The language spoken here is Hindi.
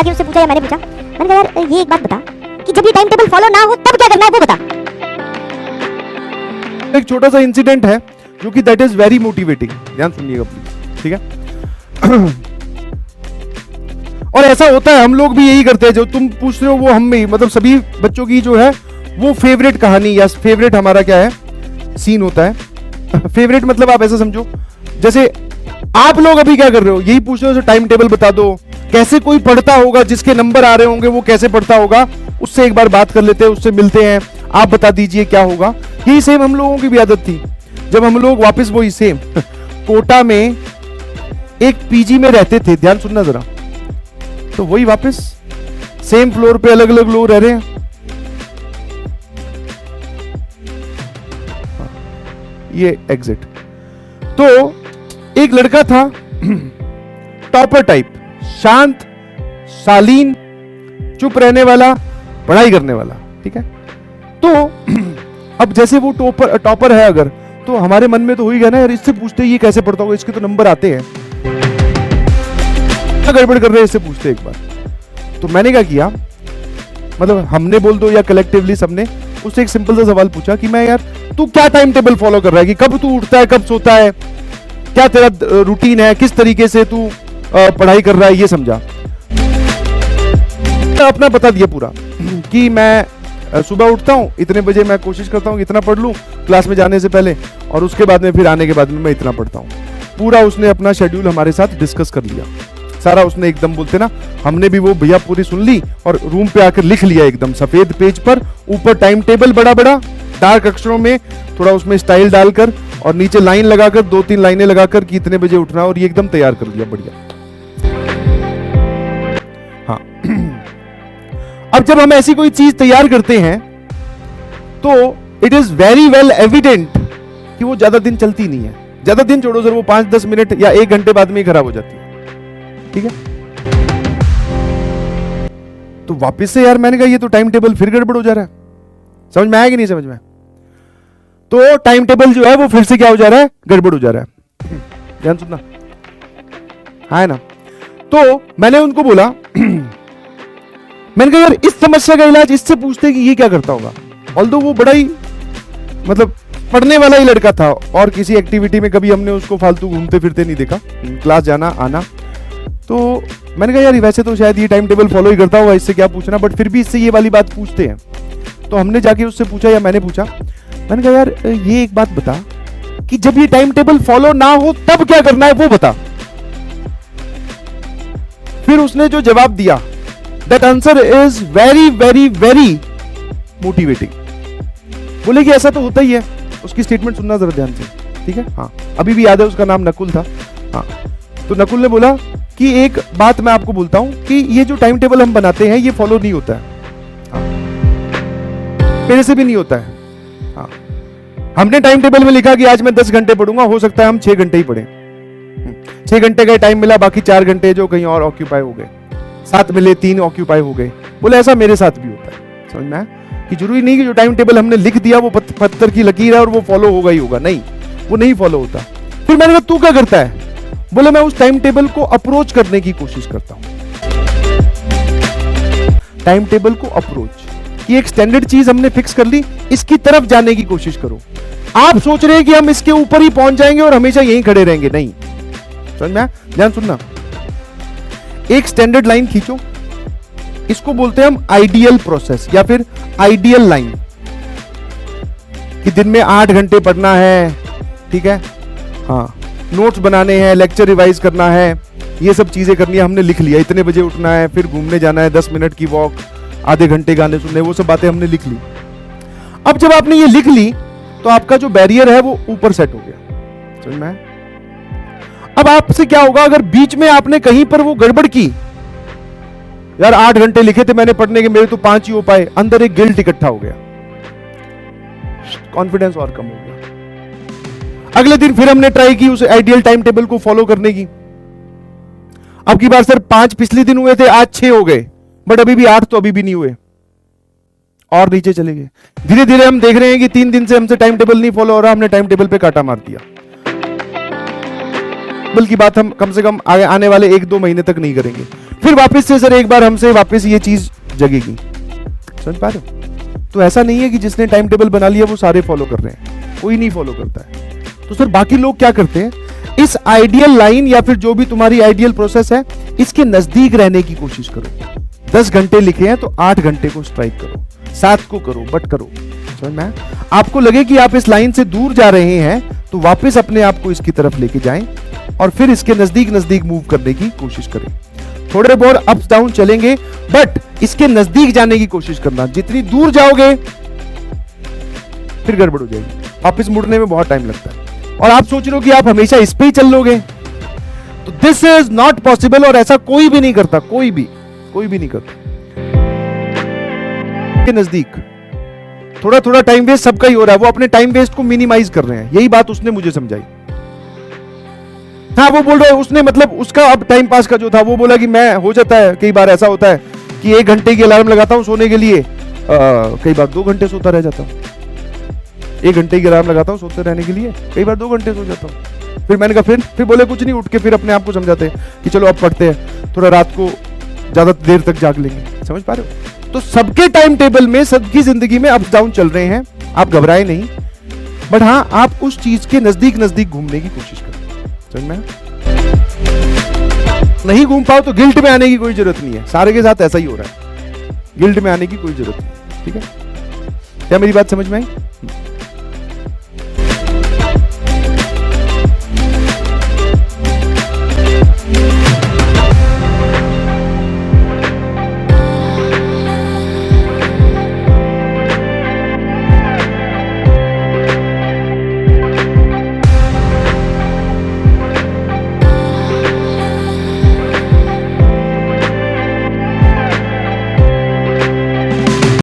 जाके उससे पूछा या मैंने पूछा, मैंने कहा यार ये एक बात बता कि जब ये टाइम टेबल फॉलो ना हो तब क्या करना है वो बता। एक छोटा सा इंसिडेंट है जो कि दैट इज वेरी मोटिवेटिंग, ध्यान सुनिएगा प्लीज, ठीक है। और ऐसा होता है, हम लोग भी यही करते हैं, जो तुम पूछ रहे हो वो हम भी, मतलब सभी बच्चों की जो है वो फेवरेट कहानी या फेवरेट हमारा क्या है सीन होता है। फेवरेट मतलब आप ऐसा समझो जैसे आप लोग अभी क्या कर रहे हो, यही पूछ रहे हो टाइम टेबल बता दो, कैसे कोई पढ़ता होगा जिसके नंबर आ रहे होंगे वो कैसे पढ़ता होगा, उससे एक बार बात कर लेते हैं, उससे मिलते हैं, आप बता दीजिए क्या होगा। यही सेम हम लोगों की भी आदत थी, जब हम लोग वापस वही सेम कोटा में एक पीजी में रहते थे, ध्यान सुनना जरा, तो वही वापस सेम फ्लोर पे अलग अलग लोग रह रहे हैं। ये एग्जिट, तो एक लड़का था टॉपर टाइप, शांत, शालीन, चुप रहने वाला, पढ़ाई करने वाला, ठीक है। तो अब जैसे वो टॉपर है अगर, तो हमारे मन में तो हो ही गया ना यार, इससे पूछते ये कैसे पढ़ता होगा, इसके तो नंबर आते हैं, क्या गड़बड़ कर रहे हैं, इससे पूछते एक बार। तो मैंने क्या किया, मतलब हमने बोल दो या कलेक्टिवली सबने उससे एक सिंपल सा सवाल पूछा कि मैं यार तू क्या टाइम टेबल फॉलो कर रहा है, कि कब तू उठता है, कब सोता है, क्या तेरा रूटीन है, किस तरीके से तू पढ़ाई कर रहा है, ये समझा। अपना बता दिया पूरा कि मैं सुबह उठता हूँ इतने बजे, मैं कोशिश करता हूँ इतना पढ़ लूँ क्लास में जाने से पहले, और उसके बाद में फिर आने के बाद में मैं इतना पढ़ता हूँ। पूरा उसने अपना शेड्यूल हमारे साथ डिस्कस कर लिया सारा, उसने एकदम बोलते ना, हमने भी वो भैया पूरी सुन ली और रूम पे आकर लिख लिया एकदम सफेद पेज पर, ऊपर टाइम टेबल बड़ा बड़ा डार्क अक्षरों में, थोड़ा उसमें स्टाइल डालकर और नीचे लाइन लगाकर 2-3 लाइनें लगाकर कि इतने बजे उठना, और ये एकदम तैयार कर लिया बढ़िया। हाँ अब जब हम ऐसी कोई चीज तैयार करते हैं तो it is very well evident कि वो ज्यादा दिन चलती नहीं है। ज्यादा दिन छोड़ो सर, वो 5-10 मिनट या 1 घंटे बाद में ही खराब हो जाती है, ठीक है। तो वापस से यार मैंने कहा ये तो टाइम टेबल फिर गड़बड़ हो जा रहा है, समझ में आया कि नहीं समझ में? तो टाइम टेबल जो है वो फिर से क्या हो जा रहा है, गड़बड़ हो जा रहा है। ध्यान सुनना, हाँ है ना। तो मैंने उनको बोला मैंने कहा यार इस समस्या का इलाज इससे पूछते कि ये क्या करता होगा। ऑल्दो वो बड़ा ही मतलब पढ़ने वाला ही लड़का था, और किसी एक्टिविटी में कभी हमने उसको फालतू घूमते फिरते नहीं देखा, क्लास जाना आना। तो मैंने कहा यार वैसे तो शायद ये टाइम टेबल फॉलो ही करता होगा, इससे क्या पूछना, बट फिर भी इससे ये वाली बात पूछते हैं। तो हमने जाके उससे पूछा, या मैंने पूछा, मैंने कहा यार ये एक बात बता कि जब ये टाइम टेबल फॉलो ना हो तब क्या करना है वो बता। फिर उसने जो जवाब दिया, that answer is very very very motivating. बोले कि ऐसा तो होता ही है। उसकी स्टेटमेंट सुनना जरा ध्यान से, ठीक है। हाँ अभी भी याद है, उसका नाम नकुल था। हाँ तो नकुल ने बोला कि एक बात मैं आपको बोलता हूं कि ये जो टाइम टेबल हम बनाते हैं ये फॉलो नहीं होता है। हाँ, मेरे से भी नहीं होता है। हाँ, हमने टाइम टेबल में लिखा कि आज मैं 10 घंटे पढ़ूंगा, हो सकता है हम 6 घंटे ही पढ़ें। 6 घंटे का टाइम मिला, बाकी 4 घंटे जो कहीं और ऑक्यूपाई हो गए, 7 मिले 3 ऑक्यूपाई हो गए। बोले ऐसा मेरे साथ भी होता है। समझ में आया कि जरूरी नहीं कि जो टाइम टेबल हमने लिख दिया वो पत्थर की लकीर है और वो फॉलो होगा ही होगा, नहीं, वो नहीं फॉलो होता। फिर मैंने कहा तू क्या करता है? बोले मैं उस टाइम टेबल को अप्रोच करने की कोशिश करता हूं। टाइम टेबल को अप्रोच कि एक स्टैंडर्ड चीज हमने फिक्स कर ली, इसकी तरफ जाने की कोशिश करो। आप सोच रहे हैं कि हम इसके ऊपर ही पहुंच जाएंगे और हमेशा यहीं खड़े रहेंगे, नहीं। समझ में आया? ध्यान सुनना, एक स्टैंडर्ड लाइन खींचो, इसको बोलते हैं हम आइडियल प्रोसेस या फिर आइडियल लाइन, कि दिन में 8 घंटे पढ़ना है, ठीक है। हाँ, नोट्स बनाने हैं, लेक्चर रिवाइज करना है, ये सब चीजें करनी है, हमने लिख लिया। इतने बजे उठना है, फिर घूमने जाना है, 10 मिनट की वॉक, आधे घंटे गाने सुनने, वो सब बातें हमने लिख ली। अब जब आपने ये लिख ली तो आपका जो बैरियर है वो ऊपर सेट हो गया। समझ में आया? अब आपसे क्या होगा अगर बीच में आपने कहीं पर वो गड़बड़ की, यार 8 घंटे लिखे थे मैंने पढ़ने के, मेरे तो 5 ही हो पाए, अंदर एक गिल्ट इकट्ठा हो गया, कॉन्फिडेंस और कम हो गया। अगले दिन फिर हमने ट्राई की उस आइडियल टाइम टेबल को फॉलो करने की। अब की बार सर 5 पिछले दिन हुए थे, आज 6 हो गए, बट अभी भी 8 तो अभी भी नहीं हुए, और नीचे चले गए। धीरे धीरे हम देख रहे हैं कि 3 दिन से हमसे टाइम टेबल नहीं फॉलो हो रहा, हमने टाइम टेबल पे काटा मार दिया। बल्कि बात हम कम से कम आने वाले 1-2 महीने तक नहीं करेंगे, फिर वापस से सर एक बार हमसे वापस ये चीज जगेगी। समझ पा रहे हो? तो ऐसा नहीं है कि जिसने टाइम टेबल बना लिया वो सारे फॉलो कर रहे हैं, कोई नहीं फॉलो करता है। तो सर बाकी लोग क्या करते हैं, इस आइडियल लाइन या फिर जो भी तुम्हारी आइडियल प्रोसेस है इसके नजदीक रहने की कोशिश करो। 10 घंटे लिखे हैं तो 8 घंटे को स्ट्राइक करो, 7 को करो, बट करो। समझ में आया? आपको लगे कि आप इस लाइन से दूर जा रहे हैं तो वापस अपने आप को इसकी तरफ लेके जाएं और फिर इसके नजदीक नजदीक मूव करने की कोशिश करें। थोड़े बहुत अप्स डाउन चलेंगे बट इसके नजदीक जाने की कोशिश करना। जितनी दूर जाओगे फिर गड़बड़ हो जाएगी, वापस मुड़ने में बहुत टाइम लगता है। और आप सोच रहे हो कि आप हमेशा इस पे ही चल लोगे, तो दिस इज नॉट पॉसिबल। और ऐसा कोई भी नहीं करता, कोई भी नहीं करता। के नजदीक थोड़ा थोड़ा टाइम वेस्ट सबका ही हो रहा है, वो अपने टाइम वेस्ट को मिनिमाइज कर रहे हैं। यही बात उसने मुझे समझाई। हाँ, वो बोल रहा है उसने, मतलब उसका अब टाइम पास का जो था वो बोला कि मैं, हो जाता है कई बार ऐसा होता है कि 1 घंटे की अलार्म लगाता हूं सोने के लिए, कई बार 2 घंटे सोता रह जाता हूं। 1 घंटे की अलार्म लगाता हूं सोते रहने के लिए, कई बार 2 घंटे सो जाता हूं। फिर मैंने कहा फिर बोले कुछ नहीं, उठ के फिर अपने आप को समझाते हैं कि चलो अब पढ़ते हैं, थोड़ा रात को ज्यादा देर तक जाग लेंगे। समझ पा रहे हो? तो सबके टाइम टेबल में, सबकी जिंदगी में अप डाउन चल रहे हैं, आप घबराए नहीं। बट हाँ, आप उस चीज के नजदीक नजदीक घूमने की कोशिश करें। समझ में? नहीं घूम पाओ तो गिल्ट में आने की कोई जरूरत नहीं है। सारे के साथ ऐसा ही हो रहा है, गिल्ट में आने की कोई जरूरत नहीं। ठीक है? क्या मेरी बात समझ में आई?